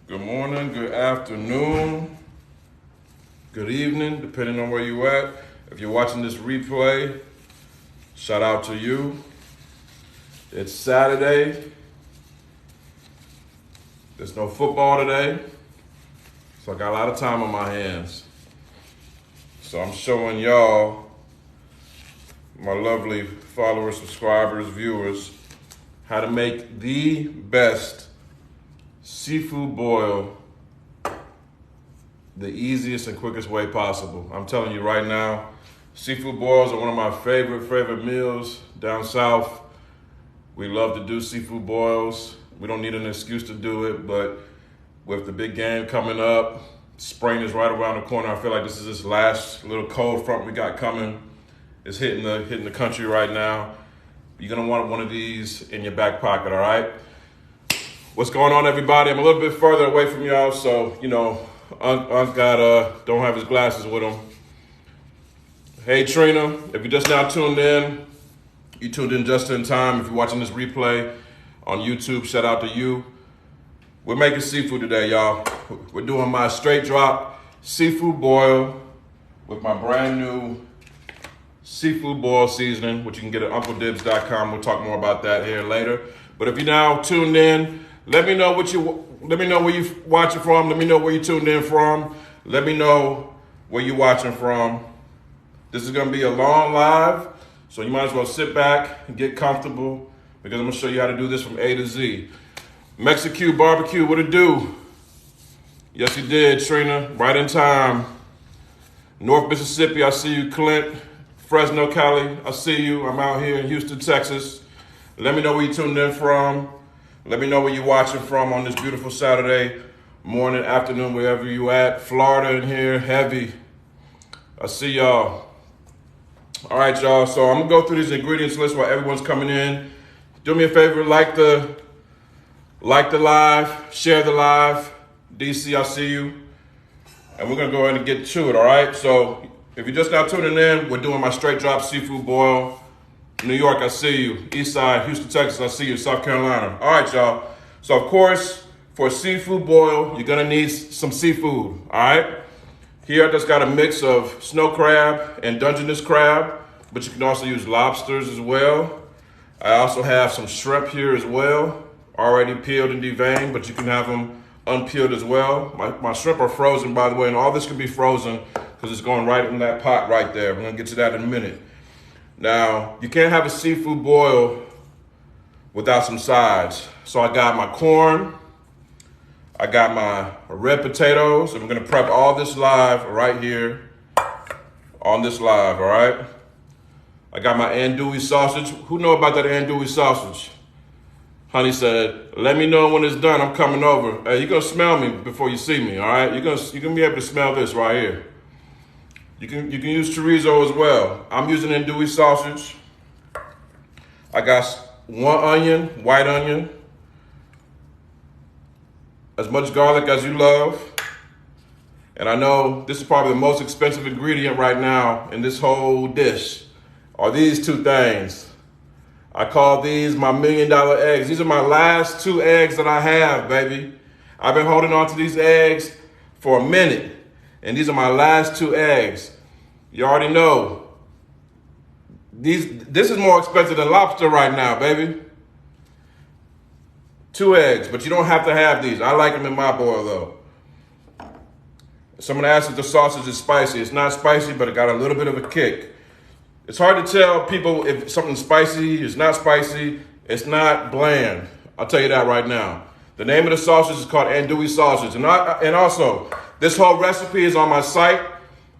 Good morning, good afternoon, good evening, depending on where you're at. If you're watching this replay, shout out to you. It's Saturday. There's no football today, so I got a lot of time on my hands. So I'm showing y'all, my lovely followers, subscribers, viewers, how to make the best seafood boil the easiest and quickest way possible. I'm telling you right now, seafood boils are one of my favorite meals down south. We love to do seafood boils. We don't need an excuse to do it, but with the big game coming up, spring is right around the corner. I feel like this is this last little cold front we got coming. It's hitting the country right now. You're gonna want one of these in your back pocket, all right? What's going on, everybody? I'm a little bit further away from y'all, so, Unc don't have his glasses with him. Hey, Trina, if you just now tuned in, you tuned in just in time. If you're watching this replay on YouTube, shout out to you. We're making seafood today, y'all. We're doing my straight drop seafood boil with my brand new seafood boil seasoning, which you can get at UncleDibs.com. We'll talk more about that here later. But if you're now tuned in, let me know where you're watching from. Let me know where you tuned in from. Let me know where you're watching from. This is gonna be a long live, so you might as well sit back and get comfortable because I'm gonna show you how to do this from A to Z. Mexican barbecue, what it do? Yes, you did, Trina, right in time. North Mississippi, I see you, Clint. Fresno, Cali, I see you. I'm out here in Houston, Texas. Let me know where you tuned in from. Let me know where you're watching from on this beautiful Saturday morning, afternoon, wherever you at. Florida in here, heavy. I see y'all. All right, y'all. So I'm gonna go through these ingredients list while everyone's coming in. Do me a favor, like the live, share the live. DC, I see you. And we're gonna go ahead and get to it, all right? So if you're just now tuning in, we're doing my straight drop seafood boil. New York, I see you. East Side, Houston, Texas, I see you. South Carolina. All right, y'all. So, of course, for a seafood boil, you're going to need some seafood, all right? Here, I just got a mix of snow crab and Dungeness crab, but you can also use lobsters as well. I also have some shrimp here as well, already peeled and deveined, but you can have them unpeeled as well. My shrimp are frozen, by the way, and all this can be frozen because it's going right in that pot right there. We're going to get to that in a minute. Now, you can't have a seafood boil without some sides. So I got my corn, I got my red potatoes, and we're gonna prep all this live right here on this live, all right? I got my andouille sausage. Who know about that andouille sausage? Honey said, let me know when it's done, I'm coming over. Hey, you're gonna smell me before you see me, all right? You're gonna be able to smell this right here. You can use chorizo as well. I'm using andouille sausage. I got one onion, white onion, as much garlic as you love. And I know this is probably the most expensive ingredient right now in this whole dish, are these two things. I call these my $1 million eggs. These are my last 2 eggs that I have, baby. I've been holding on to these eggs for a minute. And these are my last 2 eggs. You already know. This is more expensive than lobster right now, baby. 2 eggs, but you don't have to have these. I like them in my boil, though. Someone asked if the sausage is spicy. It's not spicy, but it got a little bit of a kick. It's hard to tell people if something's spicy, it's not spicy, it's not bland. I'll tell you that right now. The name of the sausage is called andouille sausage. And also, this whole recipe is on my site,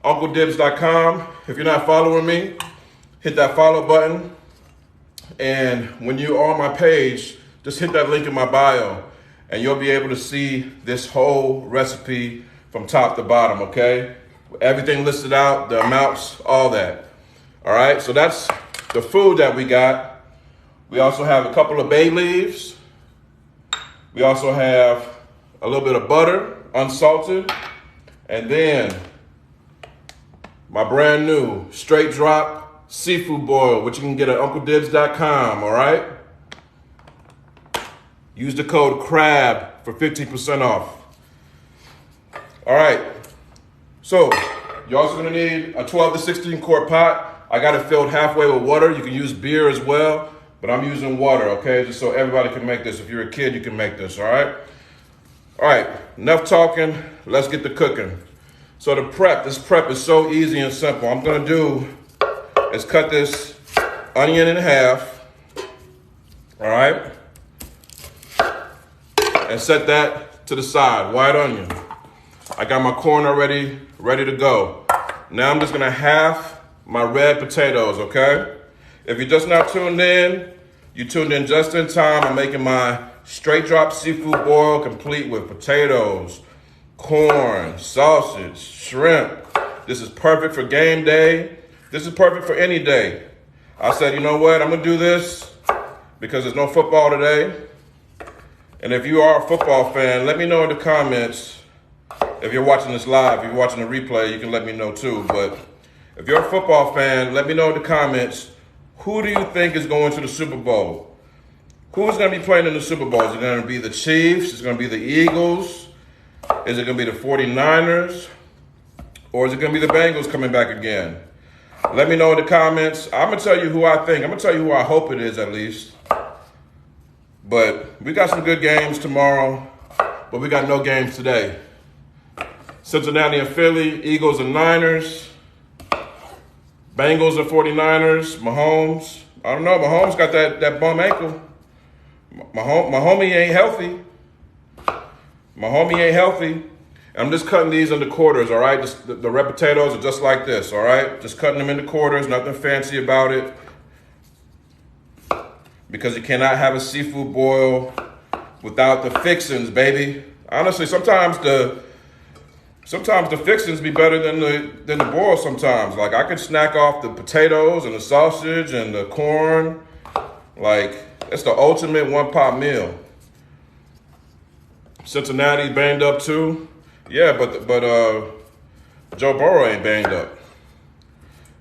UncleDibs.com. If you're not following me, hit that follow button. And when you're on my page, just hit that link in my bio and you'll be able to see this whole recipe from top to bottom, okay? Everything listed out, the amounts, all that. All right, so that's the food that we got. We also have a couple of bay leaves. We also have a little bit of butter, unsalted. And then my brand new straight drop seafood boil, which you can get at UncleDibs.com, all right? Use the code CRAB for 15% off. All right. So you're also gonna need a 12 to 16 quart pot. I got it filled halfway with water. You can use beer as well, but I'm using water, okay? Just so everybody can make this. If you're a kid, you can make this, all right? All right, enough talking. Let's get to cooking. So this prep is so easy and simple. I'm gonna do is cut this onion in half, all right? And set that to the side, white onion. I got my corn already ready to go. Now I'm just gonna half my red potatoes, okay? If you're just now tuned in, you tuned in just in time. I'm making my straight drop seafood boil complete with potatoes, corn, sausage, shrimp. This is perfect for game day. This is perfect for any day. I said, you know what? I'm gonna do this because there's no football today. And if you are a football fan, let me know in the comments. If you're watching this live, if you're watching the replay, you can let me know too. But if you're a football fan, let me know in the comments, who do you think is going to the Super Bowl? Who's going to be playing in the Super Bowl? Is it going to be the Chiefs? Is it going to be the Eagles? Is it going to be the 49ers? Or is it going to be the Bengals coming back again? Let me know in the comments. I'm going to tell you who I think. I'm going to tell you who I hope it is at least. But we got some good games tomorrow, but we got no games today. Cincinnati and Philly, Eagles and Niners, Bengals and 49ers, Mahomes. I don't know, Mahomes got that bum ankle. My homie ain't healthy. My homie ain't healthy. I'm just cutting these into quarters, all right? The red potatoes are just like this, all right? Just cutting them into quarters, nothing fancy about it. Because you cannot have a seafood boil without the fixings, baby. Honestly, sometimes the fixings be better than the boil sometimes. Like, I could snack off the potatoes and the sausage and the corn. Like, it's the ultimate one-pot meal. Cincinnati banged up too. Yeah, but Joe Burrow ain't banged up.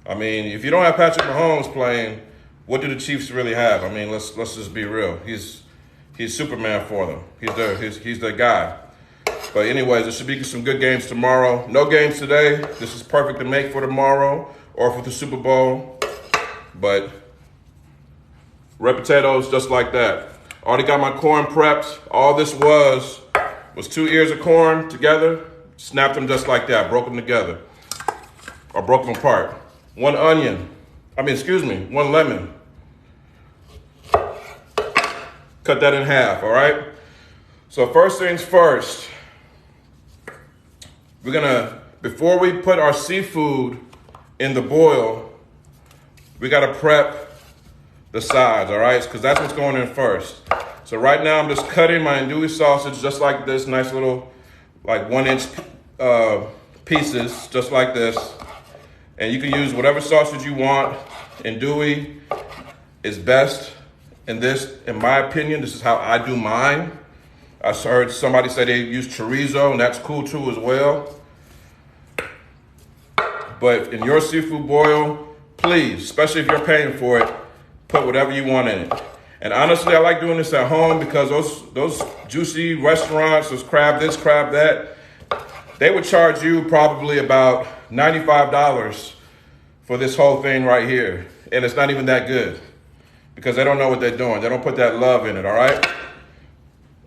I mean, if you don't have Patrick Mahomes playing, what do the Chiefs really have? I mean, let's just be real. He's Superman for them. He's their guy. But anyways, there should be some good games tomorrow. No games today. This is perfect to make for tomorrow or for the Super Bowl. But red potatoes just like that. Already got my corn prepped. All this was 2 ears of corn together. Snapped them just like that. Broke them together. Or broke them apart. One lemon. Cut that in half, all right? So first things first, before we put our seafood in the boil, we gotta prep the sides, all right? Because that's what's going in first. So right now I'm just cutting my andouille sausage just like this, nice little like 1-inch pieces, just like this. And you can use whatever sausage you want. Andouille is best in this, in my opinion. This is how I do mine. I heard somebody say they use chorizo, and that's cool too as well. But in your seafood boil, please, especially if you're paying for it, put whatever you want in it. And honestly, I like doing this at home because those juicy restaurants, those crab this, crab that, they would charge you probably about $95 for this whole thing right here. And it's not even that good because they don't know what they're doing. They don't put that love in it, all right?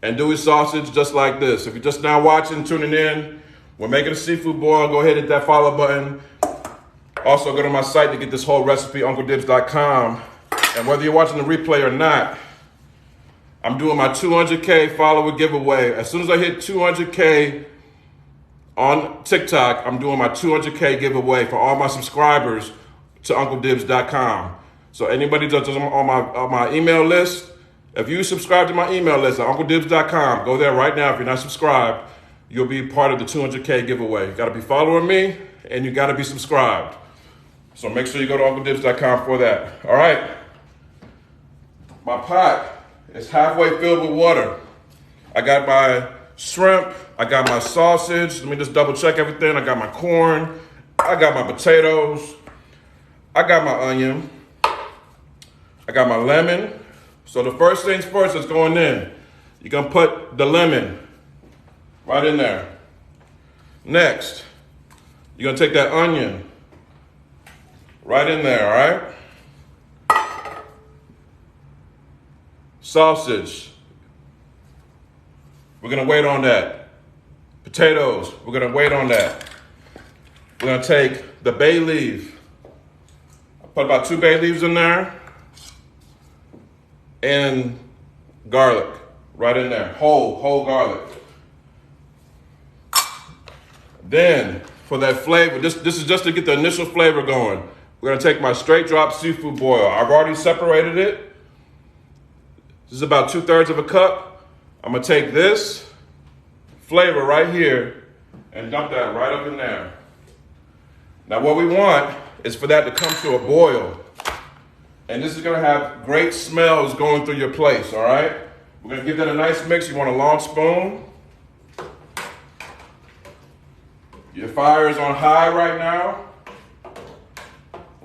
Andouille sausage just like this. If you're just now watching, tuning in, we're making a seafood boil. Go ahead and hit that follow button. Also, go to my site to get this whole recipe, UncleDibs.com. And whether you're watching the replay or not, I'm doing my 200K follower giveaway. As soon as I hit 200K on TikTok, I'm doing my 200K giveaway for all my subscribers to UncleDibs.com. So anybody that's on my email list, if you subscribe to my email list at UncleDibs.com, go there right now. If you're not subscribed, you'll be part of the 200K giveaway. You got to be following me, and you got to be subscribed. So make sure you go to UncleDibs.com for that. All right. My pot is halfway filled with water. I got my shrimp. I got my sausage. Let me just double check everything. I got my corn. I got my potatoes. I got my onion. I got my lemon. So the first things first is going in. You're going to put the lemon right in there. Next, you're gonna take that onion right in there, all right? Sausage, we're gonna wait on that. Potatoes, we're gonna wait on that. We're gonna take the bay leaf. I put about 2 bay leaves in there. And garlic, right in there, whole garlic. Then, for that flavor, this is just to get the initial flavor going. We're gonna take my straight drop seafood boil. I've already separated it. This is about 2/3 of a cup. I'm gonna take this flavor right here and dump that right up in there. Now what we want is for that to come to a boil. And this is gonna have great smells going through your place, all right? We're gonna give that a nice mix. You want a long spoon. Your fire is on high right now.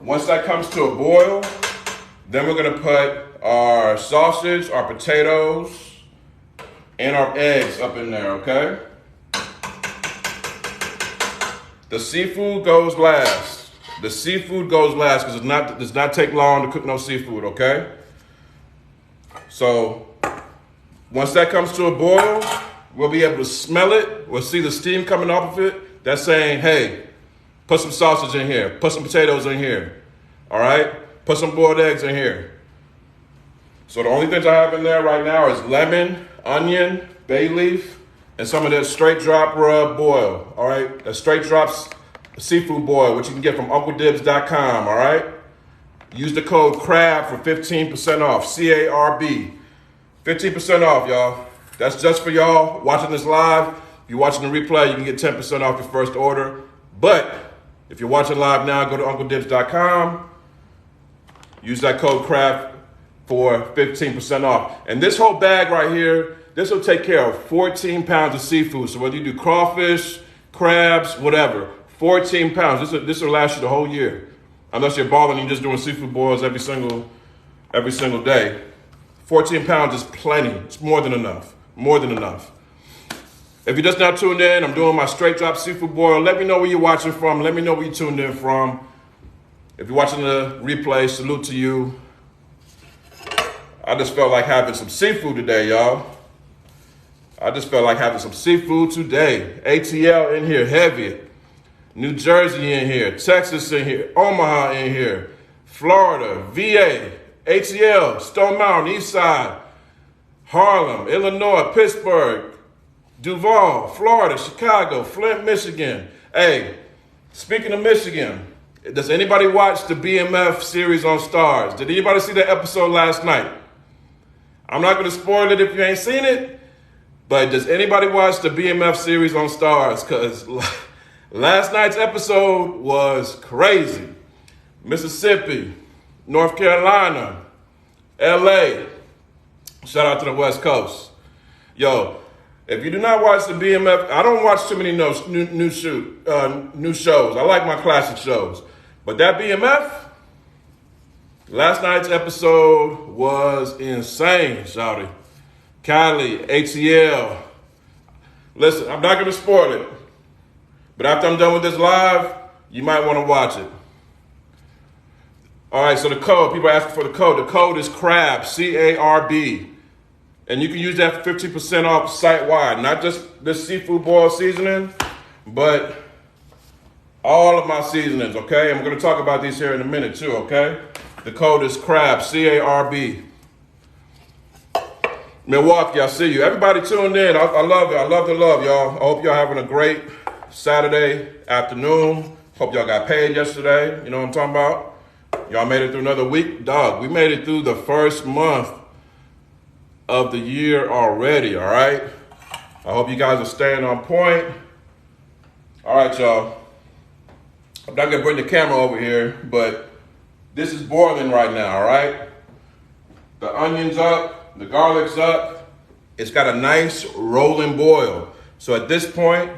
Once that comes to a boil, then we're gonna put our sausage, our potatoes, and our eggs up in there, okay? The seafood goes last. The seafood goes last because it does not take long to cook no seafood, okay? So once that comes to a boil, we'll be able to smell it. We'll see the steam coming off of it. That's saying, hey, put some sausage in here. Put some potatoes in here, all right? Put some boiled eggs in here. So the only things I have in there right now is lemon, onion, bay leaf, and some of that straight drop rub boil, all right? That straight drops seafood boil, which you can get from UncleDibs.com, all right? Use the code CRAB for 15% off, C-A-R-B. 15% off, y'all. That's just for y'all watching this live. If you're watching the replay, you can get 10% off your first order. But if you're watching live now, go to UncleDibs.com. Use that code CRAB for 15% off. And this whole bag right here, this will take care of 14 pounds of seafood. So whether you do crawfish, crabs, whatever, 14 pounds. This will last you the whole year. Unless you're balling and you're just doing seafood boils every single day. 14 pounds is plenty. It's more than enough. More than enough. If you're just now tuned in, I'm doing my straight drop seafood boil. Let me know where you're watching from. Let me know where you tuned in from. If you're watching the replay, salute to you. I just felt like having some seafood today, y'all. I just felt like having some seafood today. ATL in here, heavy. New Jersey in here, Texas in here, Omaha in here, Florida, VA, ATL, Stone Mountain, East Side, Harlem, Illinois, Pittsburgh, Duval, Florida, Chicago, Flint, Michigan. Hey, speaking of Michigan, does anybody watch the BMF series on Starz? Did anybody see that episode last night? I'm not gonna spoil it if you ain't seen it, but does anybody watch the BMF series on Starz? Because last night's episode was crazy. Mississippi, North Carolina, LA. Shout out to the West Coast. Yo, if you do not watch the BMF, I don't watch too many new shows. I like my classic shows. But that BMF, last night's episode was insane, shawty. Kylie, ATL. Listen, I'm not going to spoil it. But after I'm done with this live, you might want to watch it. All right, so the code, people are asking for the code. The code is CRAB, C-A-R-B. And you can use that for 15% off site-wide. Not just this seafood boil seasoning, but all of my seasonings, okay? I'm going to talk about these here in a minute too, okay? The code is CRAB, C-A-R-B. Milwaukee, I see you. Everybody tuned in. I love it. I love the love, y'all. I hope y'all having a great Saturday afternoon. Hope y'all got paid yesterday. You know what I'm talking about? Y'all made it through another week. Dog, we made it through the first month of the year already, all right? I hope you guys are staying on point. All right, y'all. I'm not gonna bring the camera over here, but this is boiling right now, all right? The onion's up, the garlic's up. It's got a nice rolling boil. So at this point,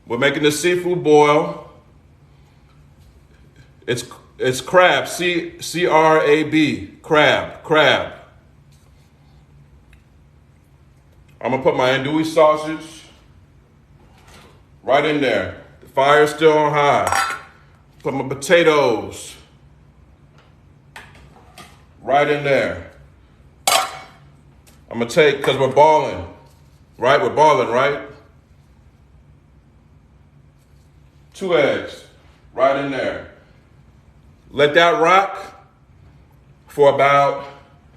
we're making the seafood boil. It's crab, C-R-A-B, crab. I'm gonna put my andouille sausage right in there. The fire's still on high. Put my potatoes right in there. I'm gonna take, because we're balling, right? We're balling, right? 2 eggs right in there. Let that rock for about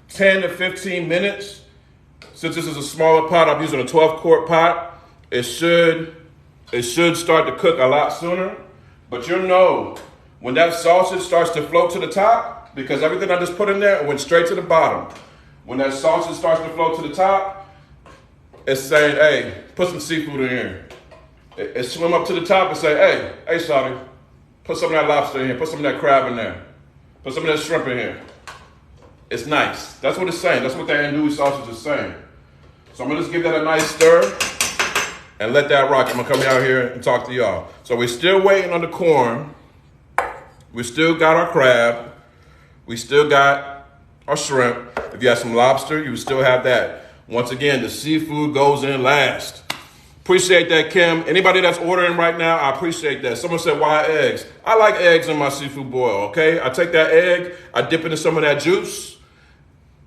10 to 15 minutes. Since this is a smaller pot, I'm using a 12-quart pot. It should start to cook a lot sooner. But you'll know when that sausage starts to float to the top, because everything I just put in there went straight to the bottom. When that sausage starts to float to the top, it's saying, hey, put some seafood in here. It swim up to the top and say, hey, Shawty, put some of that lobster in here, put some of that crab in there, put some of that shrimp in here. It's nice. That's what it's saying. That's what that andouille sausage is saying. So I'm gonna just give that a nice stir and let that rock. I'm gonna come out here and talk to y'all. So we're still waiting on the corn. We still got our crab. We still got our shrimp. If you have some lobster, you still have that. Once again, the seafood goes in last. Appreciate that, Kim. Anybody that's ordering right now, I appreciate that. Someone said, why eggs? I like eggs in my seafood boil, okay? I take that egg, I dip into some of that juice.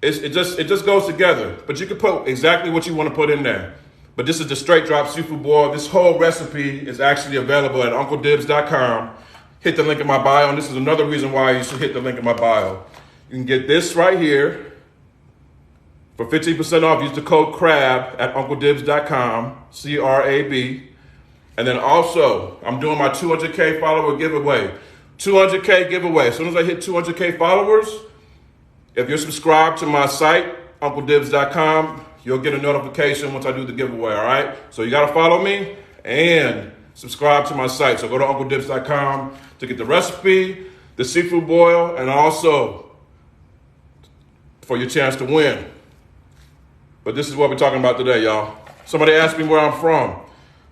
It just goes together. But you can put exactly what you want to put in there. But this is the straight drop seafood boil. This whole recipe is actually available at UncleDibs.com. Hit the link in my bio, and this is another reason why you should hit the link in my bio. You can get this right here for 15% off. Use the code CRAB at UncleDibs.com, CRAB. And then also, I'm doing my 200K follower giveaway. 200K giveaway. As soon as I hit 200K followers, if you're subscribed to my site, UncleDibs.com, you'll get a notification once I do the giveaway, all right? So you gotta follow me and subscribe to my site. So go to UncleDibs.com to get the recipe, the seafood boil, and also for your chance to win. But this is what we're talking about today, y'all. Somebody asked me where I'm from.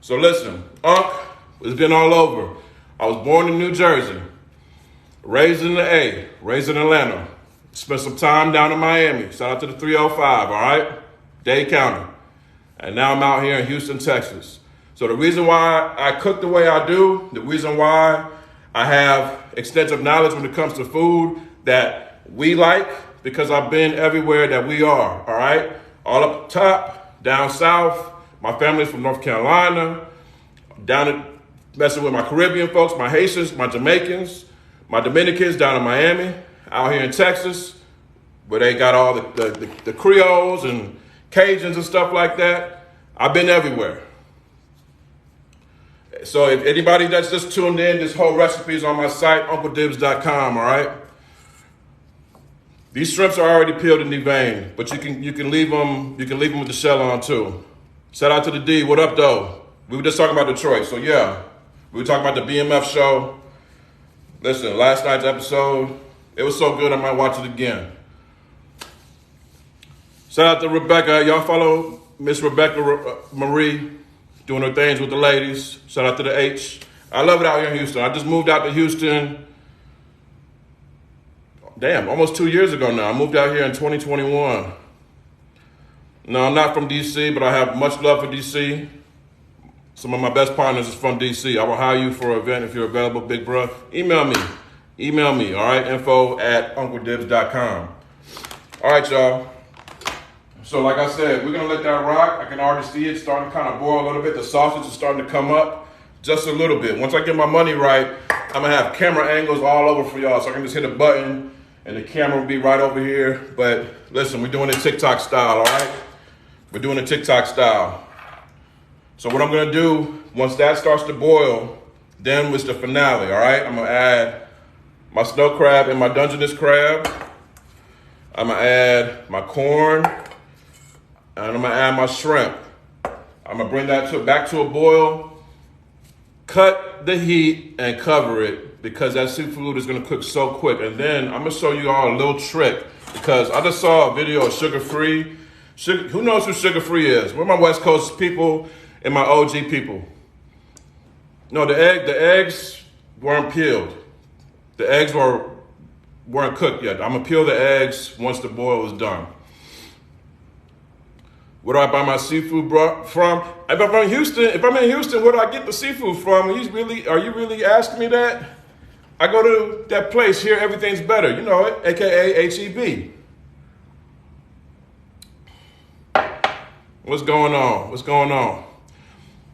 So listen, Unc has been all over. I was born in New Jersey, raised in the A, raised in Atlanta. Spent some time down in Miami. Shout out to the 305, all right? Dade County. And now I'm out here in Houston, Texas. So the reason why I cook the way I do, the reason why I have extensive knowledge when it comes to food that we like, because I've been everywhere that we are, all right? All up top, down south. My family's from North Carolina. Down in messing with my Caribbean folks, my Haitians, my Jamaicans, my Dominicans down in Miami. Out here in Texas, where they got all the Creoles and Cajuns and stuff like that. I've been everywhere. So if anybody that's just tuned in, this whole recipe is on my site, UncleDibs.com, all right? These shrimps are already peeled and deveined, but you can leave them with the shell on too. Shout out to the D. What up, though? We were just talking about Detroit, so yeah. We were talking about the BMF show. Listen, last night's episode, it was so good I might watch it again. Shout out to Rebecca. Y'all follow Miss Rebecca Marie doing her things with the ladies. Shout out to the H. I love it out here in Houston. I just moved out to Houston, almost 2 years ago now. I moved out here in 2021. No, I'm not from DC, but I have much love for DC. Some of my best partners is from DC. I will hire you for an event if you're available, big bruh. Email me, all right? info@UncleDibs.com. All right, y'all. So like I said, we're gonna let that rock. I can already see it starting to kind of boil a little bit. The sausage is starting to come up just a little bit. Once I get my money right, I'm gonna have camera angles all over for y'all. So I can just hit a button and the camera will be right over here. But listen, we're doing it TikTok style, all right? We're doing it TikTok style. So what I'm gonna do, once that starts to boil, then was the finale, all right? I'm gonna add my snow crab and my Dungeness crab. I'm gonna add my corn, and I'm gonna add my shrimp. I'm gonna bring that back to a boil, cut the heat, and cover it because that seafood is gonna cook so quick. And then I'm gonna show you all a little trick because I just saw a video of Sugar Free. Who knows who Sugar Free is? We're my West Coast people and my OG people. No, the eggs weren't peeled. The eggs weren't cooked yet. I'm gonna peel the eggs once the boil is done. Where do I buy my seafood from? If I'm in Houston, where do I get the seafood from? Are you really asking me that? I go to that place here, everything's better. You know it, AKA HEB. What's going on?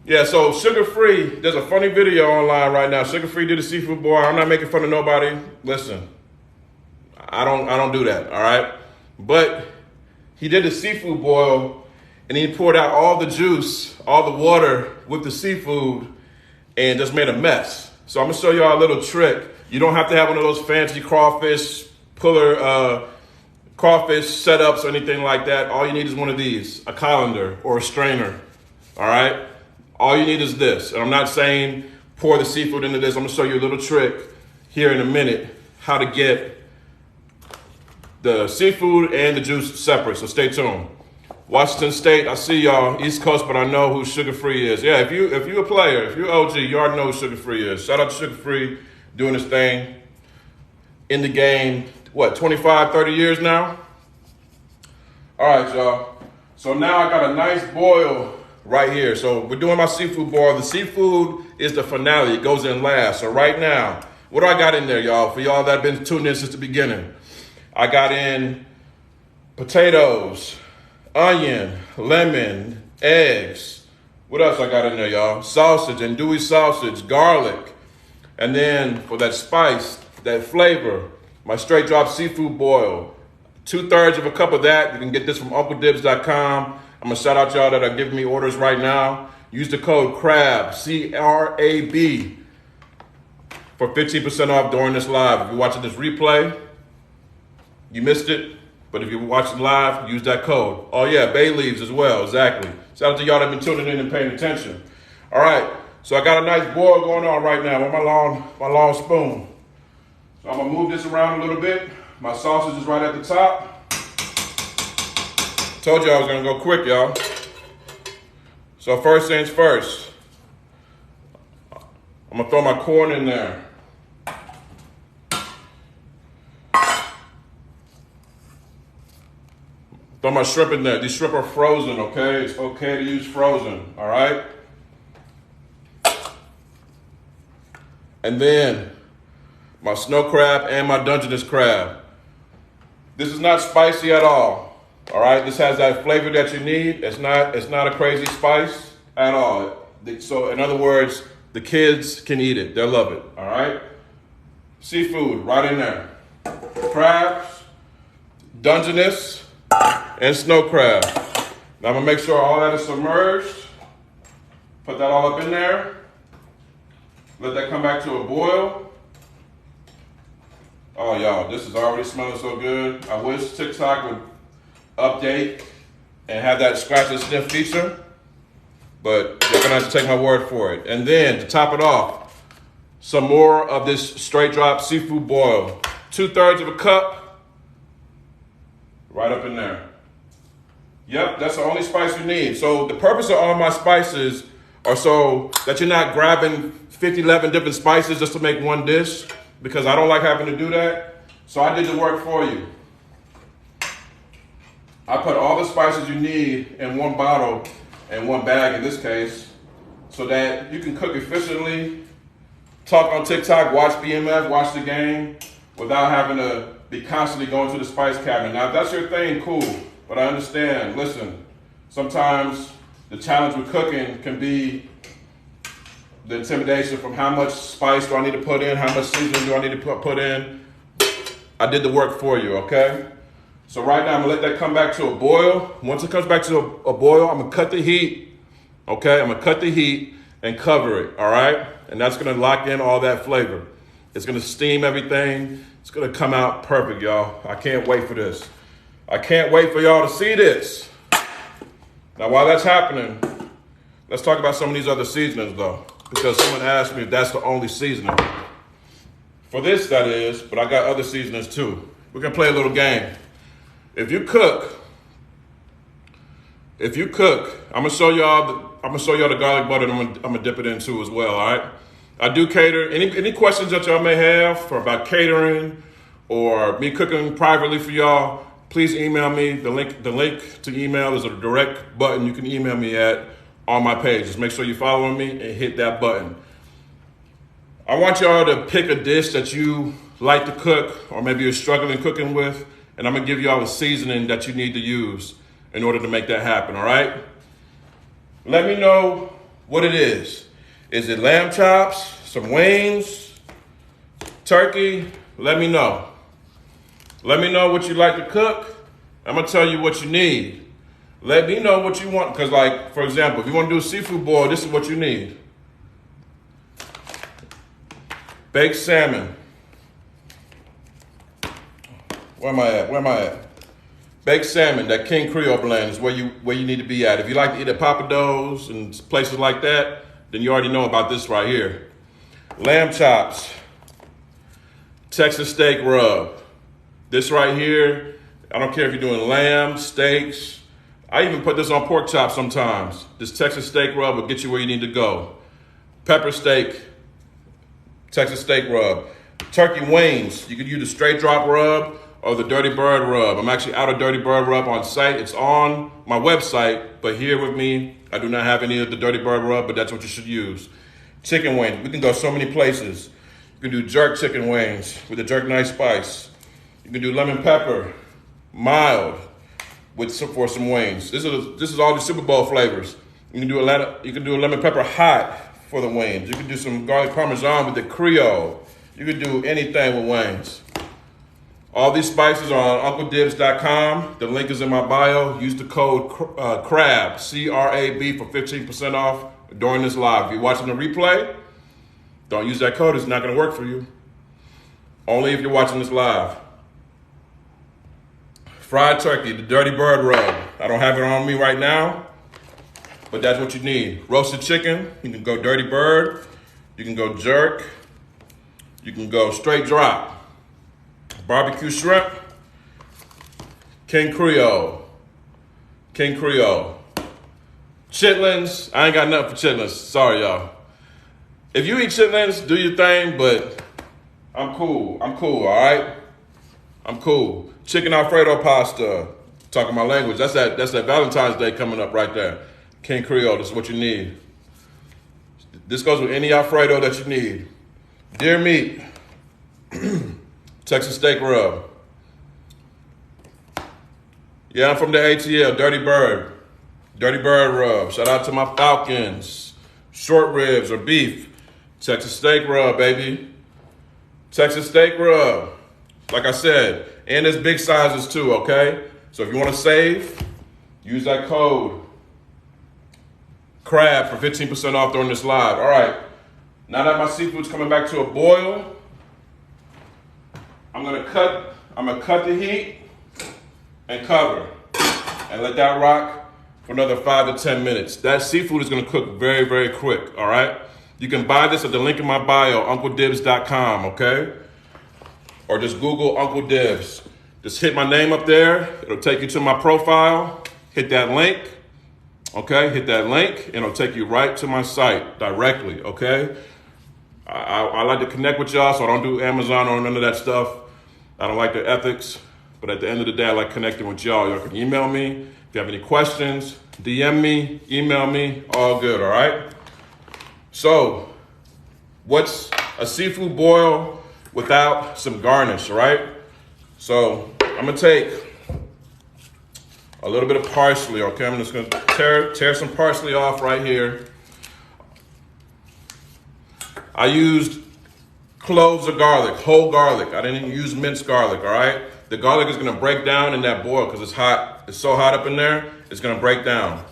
Yeah, so Sugar Free, there's a funny video online right now. Sugar Free did a seafood boil. I'm not making fun of nobody. Listen, I don't do that, all right? But he did the seafood boil, and he poured out all the juice, all the water with the seafood, and just made a mess. So I'm gonna show y'all a little trick. You don't have to have one of those fancy crawfish setups or anything like that. All you need is one of these, a colander or a strainer, all right? All you need is this. And I'm not saying pour the seafood into this. I'm gonna show you a little trick here in a minute, how to get the seafood and the juice separate, so stay tuned. Washington State, I see y'all, East Coast, but I know who Sugar Free is. Yeah, if you're a player, if you're OG, you already know who Sugar Free is. Shout out to Sugar Free, doing his thing in the game, 25, 30 years now? All right, y'all. So now I got a nice boil right here. So we're doing my seafood boil. The seafood is the finale. It goes in last. So right now, what do I got in there, y'all? For y'all that have been tuning in since the beginning. I got in potatoes, onion, lemon, eggs. What else I got in there, y'all? Sausage, andouille sausage, garlic. And then for that spice, that flavor, my straight drop seafood boil. 2/3 of a cup of that. You can get this from UncleDibs.com. I'm gonna shout out y'all that are giving me orders right now. Use the code CRAB, C-R-A-B, for 15% off during this live. If you're watching this replay, you missed it. But if you're watching live, use that code. Oh yeah, bay leaves as well, exactly. Shout out to y'all that have been tuning in and paying attention. All right, so I got a nice boil going on right now with my long spoon. So I'm gonna move this around a little bit. My sausage is right at the top. Told you I was gonna go quick, y'all. So first things first, I'm gonna throw my corn in there. Throw my shrimp in there. These shrimp are frozen, okay? It's okay to use frozen, all right? And then my snow crab and my Dungeness crab. This is not spicy at all, right? This has that flavor that you need. It's not a crazy spice at all. So in other words, the kids can eat it. They'll love it, all right? Seafood right in there. Crabs, Dungeness, and snow crab. Now I'm gonna make sure all that is submerged. Put that all up in there. Let that come back to a boil. Oh y'all, this is already smelling so good. I wish TikTok would update and have that scratch and sniff feature, but you're gonna have to take my word for it. And then to top it off, some more of this straight drop seafood boil. 2/3 of a cup, right up in there. Yep, that's the only spice you need. So the purpose of all my spices are so that you're not grabbing 11 different spices just to make one dish, because I don't like having to do that. So I did the work for you. I put all the spices you need in one bottle, and one bag in this case, so that you can cook efficiently, talk on TikTok, watch BMF, watch the game, without having to be constantly going to the spice cabinet. Now, if that's your thing, cool. But I understand, listen, sometimes the challenge with cooking can be the intimidation from how much spice do I need to put in, how much seasoning do I need to put in. I did the work for you, okay? So right now, I'm gonna let that come back to a boil. Once it comes back to a boil, I'm gonna cut the heat, okay? I'm gonna cut the heat and cover it, all right? And that's gonna lock in all that flavor. It's gonna steam everything. It's gonna come out perfect, y'all. I can't wait for this. I can't wait for y'all to see this. Now, while that's happening, let's talk about some of these other seasonings, though, because someone asked me if that's the only seasoning. For this, that is, but I got other seasonings, too. We're going to play a little game. If you cook, I'm going to show y'all the garlic butter that I'm going to dip it into as well, all right? I do cater. Any questions that y'all may have about catering or me cooking privately for y'all, please email me. The link to email is a direct button you can email me at on my page. Just make sure you're following me and hit that button. I want y'all to pick a dish that you like to cook, or maybe you're struggling cooking with, and I'm gonna give y'all a seasoning that you need to use in order to make that happen, all right? Let me know what it is. Is it lamb chops, some wings, turkey? Let me know. Let me know what you like to cook. I'm gonna tell you what you need. Let me know what you want, because like, for example, if you wanna do a seafood boil, this is what you need. Baked salmon. Where am I at? Baked salmon, that King Creole blend is where you need to be at. If you like to eat at Pappadeaux's and places like that, then you already know about this right here. Lamb chops, Texas steak rub. This right here, I don't care if you're doing lamb, steaks. I even put this on pork chops sometimes. This Texas steak rub will get you where you need to go. Pepper steak, Texas steak rub. Turkey wings, you could use the straight drop rub or the Dirty Bird rub. I'm actually out of Dirty Bird rub on site. It's on my website, but here with me, I do not have any of the Dirty Bird rub, but that's what you should use. Chicken wings, we can go so many places. You can do jerk chicken wings with the jerk nice spice. You can do lemon pepper, mild, for some wings. This is all the Super Bowl flavors. You can do a lemon pepper hot for the wings. You can do some garlic parmesan with the Creole. You can do anything with wings. All these spices are on UncleDibs.com. The link is in my bio. Use the code CRAB, C-R-A-B, for 15% off during this live. If you're watching the replay, don't use that code. It's not going to work for you. Only if you're watching this live. Fried turkey, the Dirty Bird rub. I don't have it on me right now, but that's what you need. Roasted chicken, you can go Dirty Bird. You can go jerk. You can go straight drop. Barbecue shrimp, King Creole. Chitlins, I ain't got nothing for chitlins. Sorry, y'all. If you eat chitlins, do your thing, but I'm cool, all right? I'm cool. Chicken Alfredo pasta, talking my language. That's that Valentine's Day coming up right there. King Creole, this is what you need. This goes with any Alfredo that you need. Deer meat. Texas steak rub. Yeah, I'm from the ATL, Dirty Bird. Dirty Bird rub. Shout out to my Falcons. Short ribs or beef. Texas steak rub, baby. Texas steak rub. Like I said, and there's big sizes too, okay? So if you want to save, use that code CRAB for 15% off during this live. All right, now that my seafood's coming back to a boil, I'm gonna cut the heat and cover and let that rock for another 5 to 10 minutes. That seafood is gonna cook very, very quick, all right? You can buy this at the link in my bio, UncleDibs.com, okay? Or just Google Uncle Dibs. Just hit my name up there. It'll take you to my profile. Hit that link, okay? Hit that link, and it'll take you right to my site directly, okay? I like to connect with y'all, so I don't do Amazon or none of that stuff. I don't like the ethics, but at the end of the day, I like connecting with y'all. Y'all can email me. If you have any questions, DM me, email me, all good, all right? So, what's a seafood boil without some garnish, right? So, I'm gonna take a little bit of parsley, okay? I'm just gonna tear some parsley off right here. I used cloves of garlic, whole garlic. I didn't use minced garlic, all right? The garlic is gonna break down in that boil because it's hot. It's so hot up in there, it's gonna break down.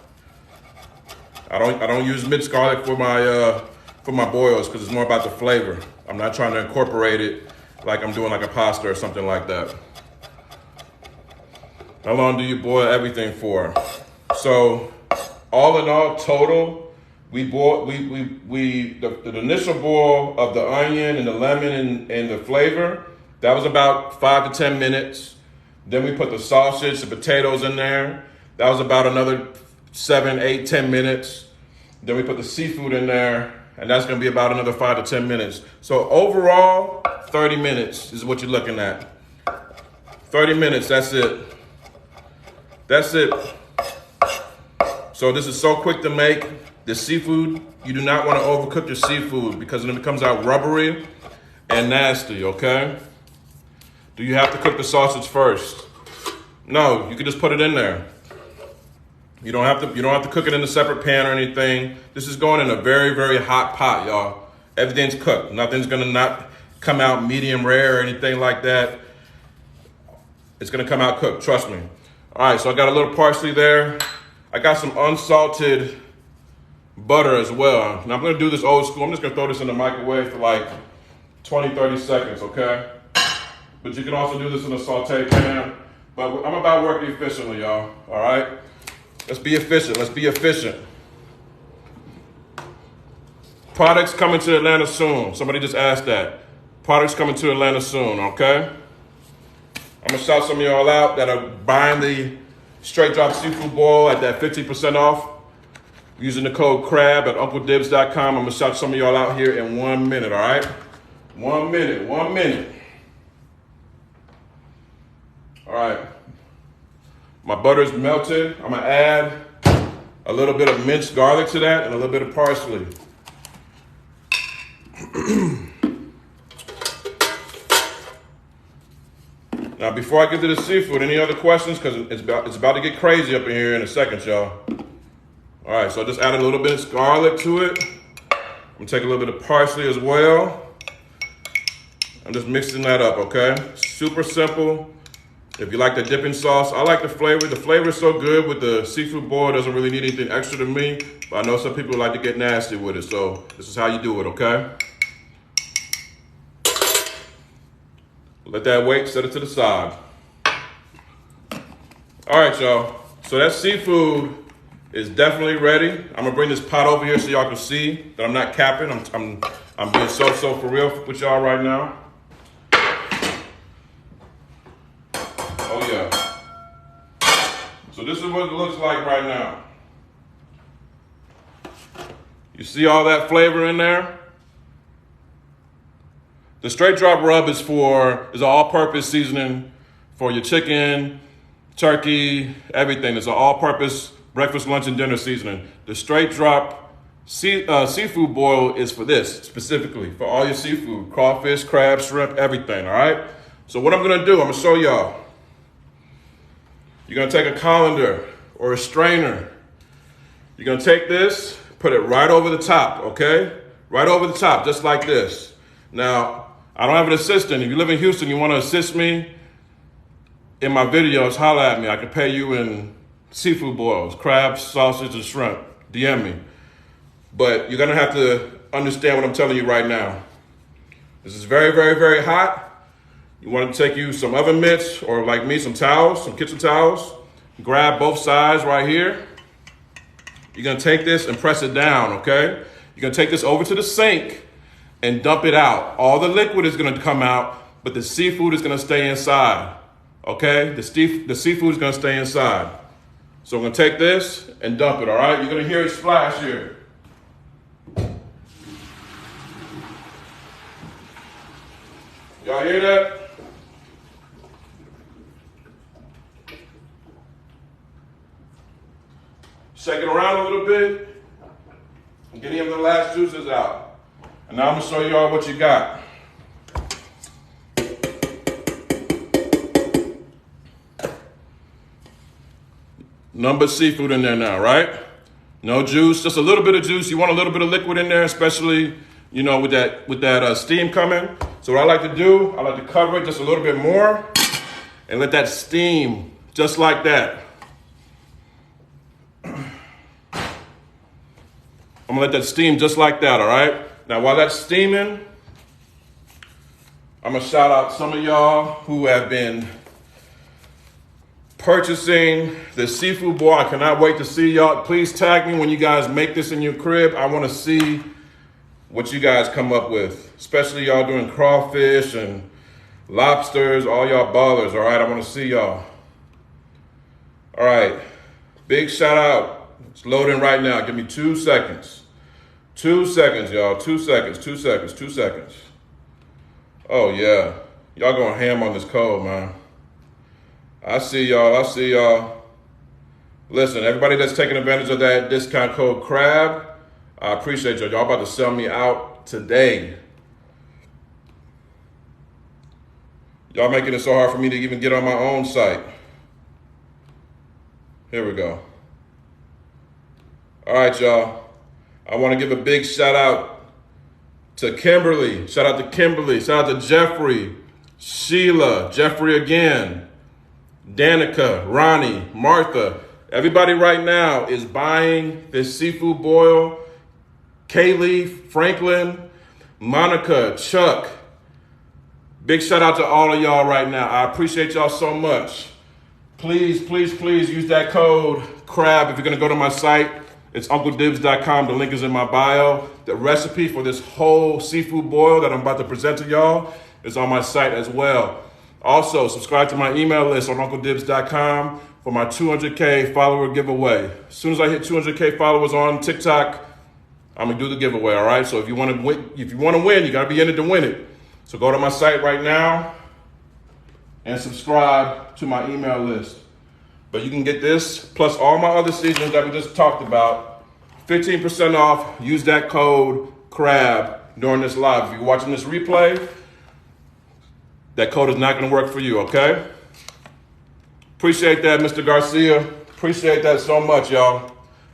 I don't use minced garlic for my boils because it's more about the flavor. I'm not trying to incorporate it like I'm doing like a pasta or something like that. How long do you boil everything for? So, all in all, total, the initial boil of the onion and the lemon and the flavor, that was about 5 to 10 minutes. Then we put the sausage, the potatoes in there. That was about another 7, 8, 10 minutes. Then we put the seafood in there, and that's gonna be about another 5 to 10 minutes. So overall, 30 minutes is what you're looking at. 30 minutes, that's it. That's it. So this is so quick to make. The seafood, you do not want to overcook your seafood because then it comes out rubbery and nasty, okay? Do you have to cook the sausage first? No, you can just put it in there. You don't have to cook it in a separate pan or anything. This is going in a very, very hot pot, y'all. Everything's cooked. Nothing's gonna not come out medium rare or anything like that. It's gonna come out cooked, trust me. All right, so I got a little parsley there. I got some unsalted butter as well. Now I'm gonna do this old school. I'm just gonna throw this in the microwave for like 20, 30 seconds, okay? But you can also do this in a saute pan. But I'm about working efficiently, y'all, all right? Let's be efficient, let's be efficient. Products coming to Atlanta soon. Somebody just asked that. Products coming to Atlanta soon, okay? I'm gonna shout some of y'all out that are buying the Straight Drop Seafood Boil at that 50% off. Using the code CRAB at UncleDibs.com. I'm gonna shout some of y'all out here in 1 minute, all right? 1 minute, 1 minute. All right, my butter is melted. I'm gonna add a little bit of minced garlic to that and a little bit of parsley. Now, before I get to the seafood, any other questions? Because it's about to get crazy up in here in a second, y'all. All right, so I just added a little bit of garlic to it. I'm gonna take a little bit of parsley as well. I'm just mixing that up, okay? Super simple. If you like the dipping sauce, I like the flavor. The flavor is so good with the seafood boil. It doesn't really need anything extra to me, but I know some people like to get nasty with it, so this is how you do it, okay? Let that wait, set it to the side. All right, y'all. So that seafood is definitely ready. I'm gonna bring this pot over here so y'all can see that I'm not capping. I'm being so for real with y'all right now. Oh yeah. So this is what it looks like right now. You see all that flavor in there? The Straight Drop Rub is an all-purpose seasoning for your chicken, turkey, everything. It's an all-purpose breakfast, lunch, and dinner seasoning. The Straight Drop Seafood Boil is for this, specifically, for all your seafood, crawfish, crab, shrimp, everything, all right? So what I'm gonna do, I'm gonna show y'all. You're gonna take a colander or a strainer. You're gonna take this, put it right over the top, okay? Right over the top, just like this. Now, I don't have an assistant. If you live in Houston, you want to assist me in my videos, holla at me. I can pay you in seafood boils, crabs, sausage, and shrimp. DM me. But you're going to have to understand what I'm telling you right now. This is very, very, very hot. You want to take you some oven mitts or like me, some towels, some kitchen towels. Grab both sides right here. You're going to take this and press it down, okay? You're going to take this over to the sink and dump it out. All the liquid is gonna come out, but the seafood is gonna stay inside, okay? The seafood is gonna stay inside. So I'm gonna take this and dump it, all right? You're gonna hear it splash here. Y'all hear that? Shake it around a little bit and get any of the last juices out. And now I'm gonna show y'all what you got. None but seafood in there now, right? No juice, just a little bit of juice. You want a little bit of liquid in there, especially, you know, with that steam coming. So what I like to do, I like to cover it just a little bit more and let that steam, just like that. I'm gonna let that steam just like that, all right? Now, while that's steaming, I'm gonna shout out some of y'all who have been purchasing the seafood boil. I cannot wait to see y'all. Please tag me when you guys make this in your crib. I wanna see what you guys come up with, especially y'all doing crawfish and lobsters, all y'all ballers, all right? I wanna see y'all. All right, big shout out. It's loading right now. Give me 2 seconds. 2 seconds, y'all. 2 seconds, 2 seconds, 2 seconds. Oh, yeah. Y'all going ham on this code, man. I see y'all. I see y'all. Listen, everybody that's taking advantage of that discount code CRAB, I appreciate y'all. Y'all about to sell me out today. Y'all making it so hard for me to even get on my own site. Here we go. All right, y'all. I want to give a big shout out to Kimberly. Shout out to Kimberly. Shout out to Jeffrey, Sheila, Jeffrey again, Danica, Ronnie, Martha. Everybody right now is buying this seafood boil. Kaylee, Franklin, Monica, Chuck. Big shout out to all of y'all right now. I appreciate y'all so much. Please, please, please use that code CRAB if you're going to go to my site. It's UncleDibs.com. The link is in my bio. The recipe for this whole seafood boil that I'm about to present to y'all is on my site as well. Also, subscribe to my email list on UncleDibs.com for my 200K follower giveaway. As soon as I hit 200K followers on TikTok, I'm gonna do the giveaway. All right. So if you want to win, you gotta be in it to win it. So go to my site right now and subscribe to my email list. But you can get this plus all my other seasonings that we just talked about, 15% off. Use that code CRAB during this live. If you're watching this replay, that code is not going to work for you, okay? Appreciate that, Mr. Garcia. Appreciate that so much, y'all.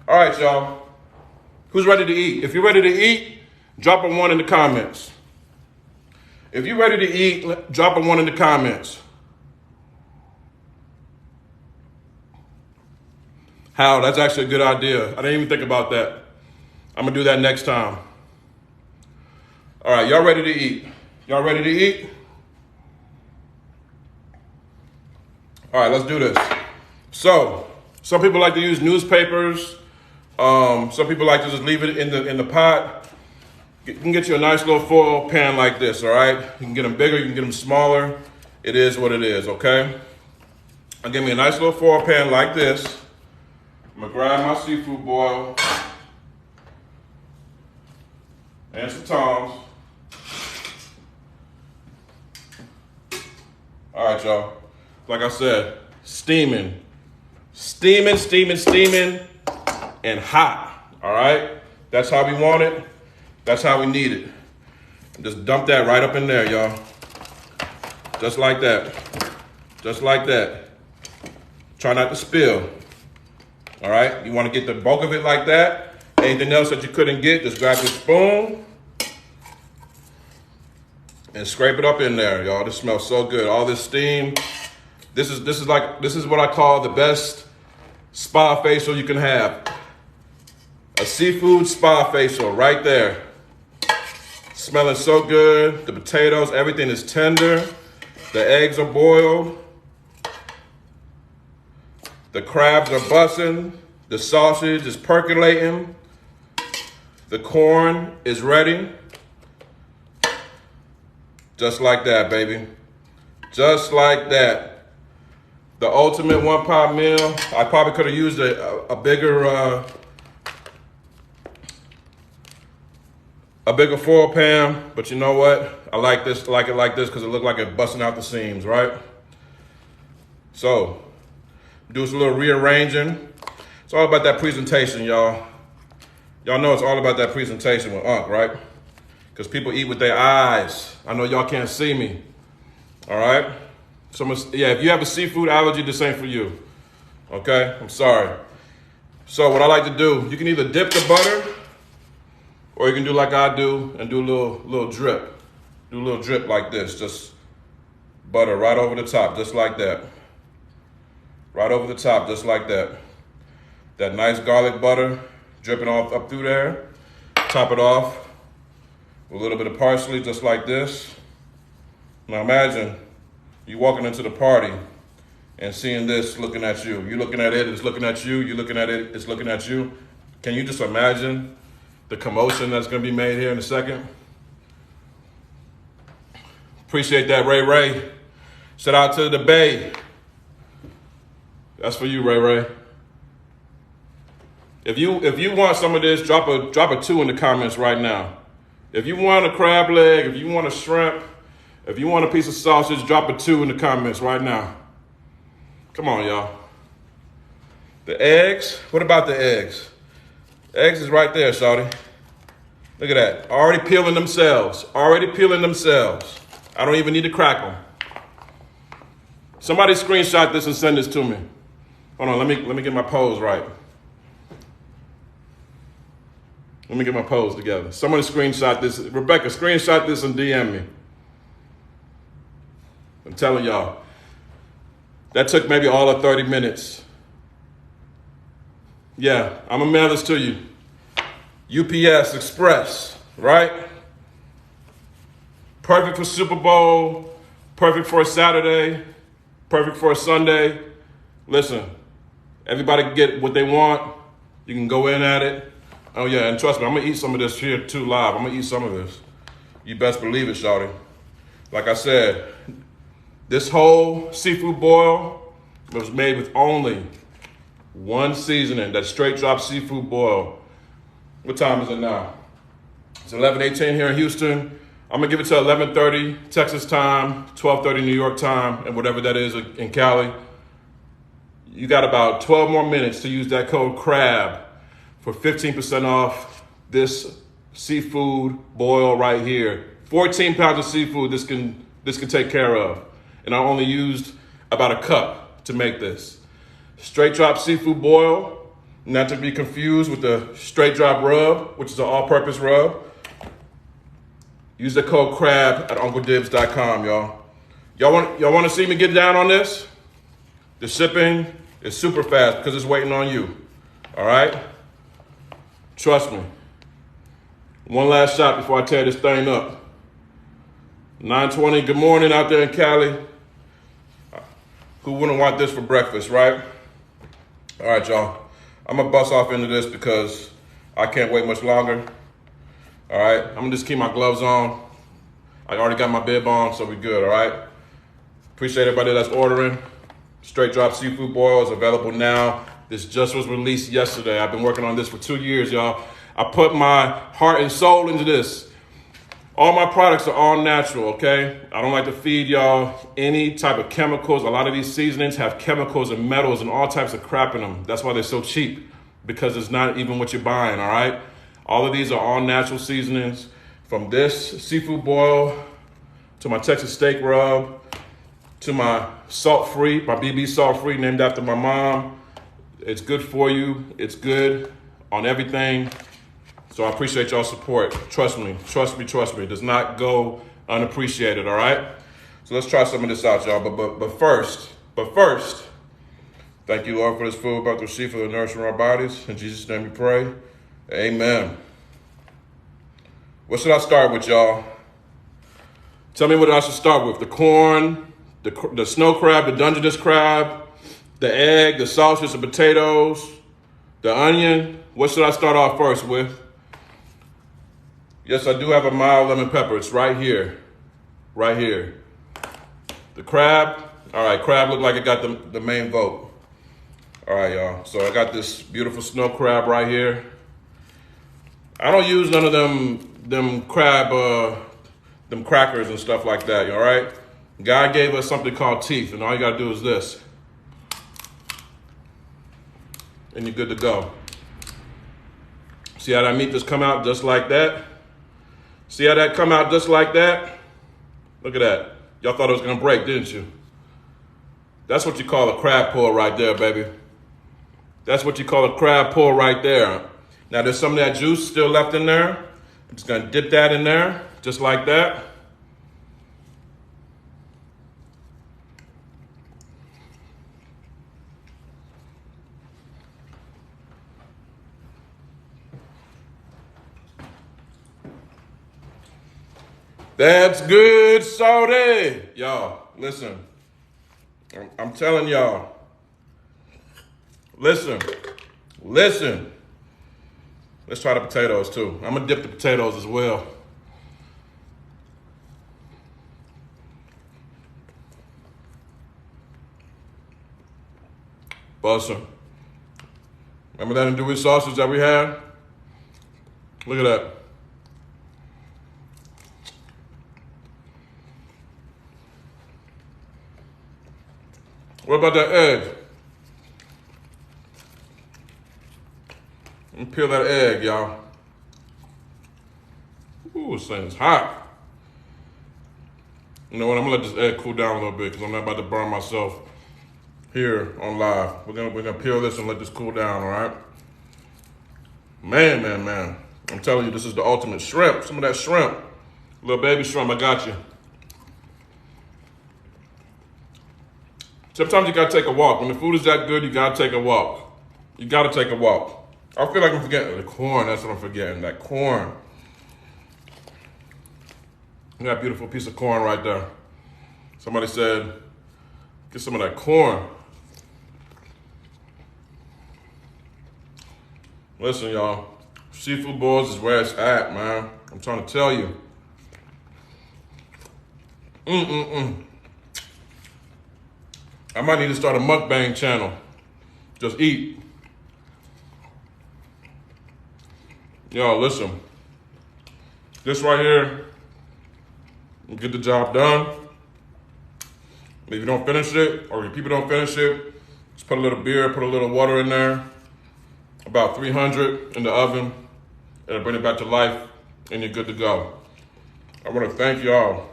All right, y'all. Who's ready to eat? If you're ready to eat, drop a 1 in the comments. If you're ready to eat, drop a 1 in the comments. Hal, that's actually a good idea. I didn't even think about that. I'm gonna do that next time. All right, y'all ready to eat? Y'all ready to eat? All right, let's do this. So, some people like to use newspapers. Some people like to just leave it in the pot. You can get you a nice little foil pan like this, all right? You can get them bigger, you can get them smaller. It is what it is, okay? I'll give me a nice little foil pan like this. I'm gonna grab my seafood boil and some tongs. All right, y'all. Like I said, steaming, and hot, all right? That's how we want it. That's how we need it. Just dump that right up in there, y'all. Just like that. Just like that. Try not to spill. All right, you want to get the bulk of it like that. Anything else that you couldn't get, just grab your spoon and scrape it up in there, y'all. This smells so good. All this steam. This is what I call the best spa facial you can have. A seafood spa facial right there. Smelling so good. The potatoes, everything is tender. The eggs are boiled. The crabs are busting. The sausage is percolating. The corn is ready. Just like that, baby. Just like that. The ultimate one-pot meal. I probably could have used a bigger foil pan, but you know what? I like this, like it like this because it looked like it busting out the seams, right? So, do some little rearranging. It's all about that presentation, y'all. Y'all know it's all about that presentation with Unc, right? Because people eat with their eyes. I know y'all can't see me, all right? So, yeah, if you have a seafood allergy, this ain't for you, okay? I'm sorry. So what I like to do, you can either dip the butter or you can do like I do and do a little drip. Do a little drip like this, just butter right over the top, just like that. Right over the top, just like that. That nice garlic butter dripping off up through there. Top it off with a little bit of parsley, just like this. Now imagine you walking into the party and seeing this looking at you. You looking at it, it's looking at you. You looking at it, it's looking at you. Can you just imagine the commotion that's gonna be made here in a second? Appreciate that, Ray Ray. Shout out to the Bay. That's for you, Ray Ray. If you want some of this, drop a 2 in the comments right now. If you want a crab leg, if you want a shrimp, if you want a piece of sausage, drop a 2 in the comments right now. Come on, y'all. The eggs, what about the eggs? Eggs is right there, shawty. Look at that, already peeling themselves, already peeling themselves. I don't even need to crack them. Somebody screenshot this and send this to me. Hold on, let me get my pose right. Let me get my pose together. Somebody screenshot this. Rebecca, screenshot this and DM me. I'm telling y'all, that took maybe all of 30 minutes. Yeah, I'm gonna mail this to you. UPS Express, right? Perfect for Super Bowl, perfect for a Saturday, perfect for a Sunday. Listen, everybody can get what they want. You can go in at it. Oh yeah, and trust me, I'm gonna eat some of this here too live. I'm gonna eat some of this. You best believe it, shawty. Like I said, this whole seafood boil was made with only one seasoning, that straight drop seafood boil. What time is it now? It's 11:18 here in Houston. I'm gonna give it to 11:30 Texas time, 12:30 New York time, and whatever that is in Cali. You got about 12 more minutes to use that code CRAB for 15% off this seafood boil right here. 14 pounds of seafood this can take care of. And I only used about a cup to make this. Straight drop seafood boil, not to be confused with the straight drop rub, which is an all-purpose rub. Use the code CRAB at UncleDibs.com, y'all. Y'all want to see me get down on this? The shipping is super fast because it's waiting on you. All right? Trust me. One last shot before I tear this thing up. 9:20, good morning out there in Cali. Who wouldn't want this for breakfast, right? All right, y'all. I'm gonna bust off into this because I can't wait much longer. All right, I'm gonna just keep my gloves on. I already got my bib on, so we good, all right? Appreciate everybody that's ordering. Straight drop seafood boil is available now. This just was released yesterday. I've been working on this for 2 years, y'all. I put my heart and soul into this. All my products are all natural, okay? I don't like to feed y'all any type of chemicals. A lot of these seasonings have chemicals and metals and all types of crap in them. That's why they're so cheap, because it's not even what you're buying, all right? All of these are all natural seasonings. From this seafood boil to my Texas steak rub to my salt-free, my BB salt-free named after my mom. It's good for you. It's good on everything. So I appreciate y'all's support. Trust me, trust me, trust me. It does not go unappreciated, all right? So let's try some of this out, y'all. But first, thank you, Lord, for this food, about the sheep for the nourishing our bodies. In Jesus' name we pray. Amen. What should I start with, y'all? Tell me what I should start with. The corn, the snow crab, the Dungeness crab, the egg, the sausage, the potatoes, the onion. What should I start off first with? Yes, I do have a mild lemon pepper. It's right here. Right here. The crab. All right, crab looked like it got the main vote. All right, y'all. So I got this beautiful snow crab right here. I don't use none of them crab, them crackers and stuff like that, all right? God gave us something called teeth, and all you gotta do is this. And you're good to go. See how that meat just come out just like that? See how that come out just like that? Look at that. Y'all thought it was gonna break, didn't you? That's what you call a crab pull right there, baby. That's what you call a crab pull right there. Now there's some of that juice still left in there. I'm just gonna dip that in there, just like that. That's good, salty. Y'all, listen. I'm telling y'all. Listen. Let's try the potatoes too. I'm gonna dip the potatoes as well. Bussin'. Remember that andouille sausage that we had? Look at that. What about that egg? Let me peel that egg, y'all. Ooh, this thing is hot. You know what? I'm gonna let this egg cool down a little bit because I'm not about to burn myself here on live. We're gonna peel this and let this cool down, all right? Man. I'm telling you, this is the ultimate shrimp. Some of that shrimp. Little baby shrimp, I got you. Sometimes you gotta take a walk. When the food is that good, you gotta take a walk. You gotta take a walk. I feel like I'm forgetting the corn. That's what I'm forgetting, that corn. That beautiful piece of corn right there. Somebody said, get some of that corn. Listen, y'all, seafood boils is where it's at, man. I'm trying to tell you. I might need to start a mukbang channel. Just eat. Y'all, listen. This right here, get the job done. If you don't finish it, or if people don't finish it, just put a little beer, put a little water in there, about 300 in the oven, it'll bring it back to life, and you're good to go. I want to thank y'all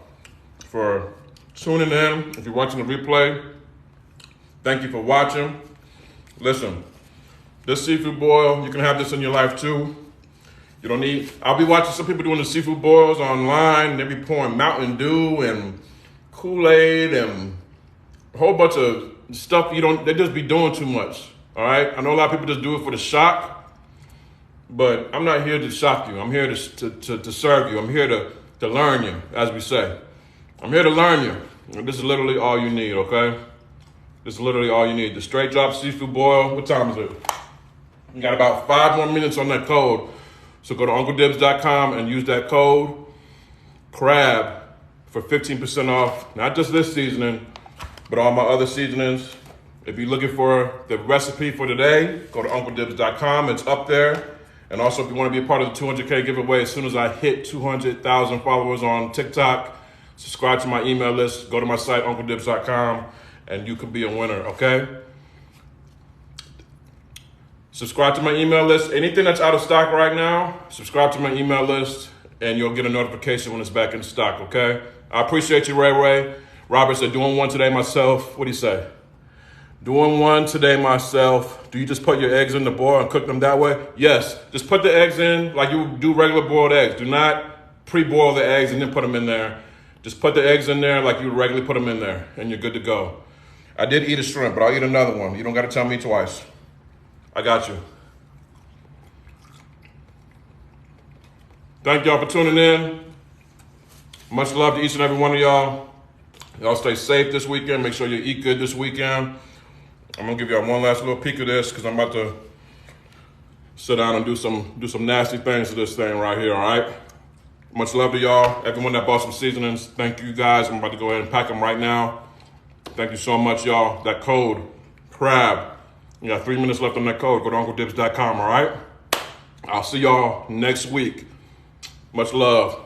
for tuning in. If you're watching the replay, thank you for watching. Listen, this seafood boil, you can have this in your life too. You don't need, I'll be watching some people doing the seafood boils online. They be pouring Mountain Dew and Kool-Aid and a whole bunch of stuff they just be doing too much, all right? I know a lot of people just do it for the shock, but I'm not here to shock you. I'm here to serve you. I'm here to learn you, as we say. I'm here to learn you. And this is literally all you need, okay? This is literally all you need. The straight drop seafood boil, what time is it? You got about 5 more minutes on that code. So go to UncleDibs.com and use that code, CRAB, for 15% off, not just this seasoning, but all my other seasonings. If you're looking for the recipe for today, go to UncleDibs.com, it's up there. And also if you want to be a part of the 200K giveaway, as soon as I hit 200,000 followers on TikTok, subscribe to my email list, go to my site, UncleDibs.com, and you can be a winner, okay? Subscribe to my email list. Anything that's out of stock right now, subscribe to my email list and you'll get a notification when it's back in stock, okay? I appreciate you, Ray. Robert said, doing one today myself. What do you say? Doing one today myself. Do you just put your eggs in the boil and cook them that way? Yes, just put the eggs in like you would do regular boiled eggs. Do not pre-boil the eggs and then put them in there. Just put the eggs in there like you would regularly put them in there and you're good to go. I did eat a shrimp, but I'll eat another one. You don't gotta tell me twice. I got you. Thank y'all for tuning in. Much love to each and every one of y'all. Y'all stay safe this weekend. Make sure you eat good this weekend. I'm gonna give y'all one last little peek of this because I'm about to sit down and do some nasty things to this thing right here, all right? Much love to y'all. Everyone that bought some seasonings, thank you guys. I'm about to go ahead and pack them right now. Thank you so much, y'all. That code, CRAB. You got 3 minutes left on that code. Go to UncleDibs.com, all right? I'll see y'all next week. Much love.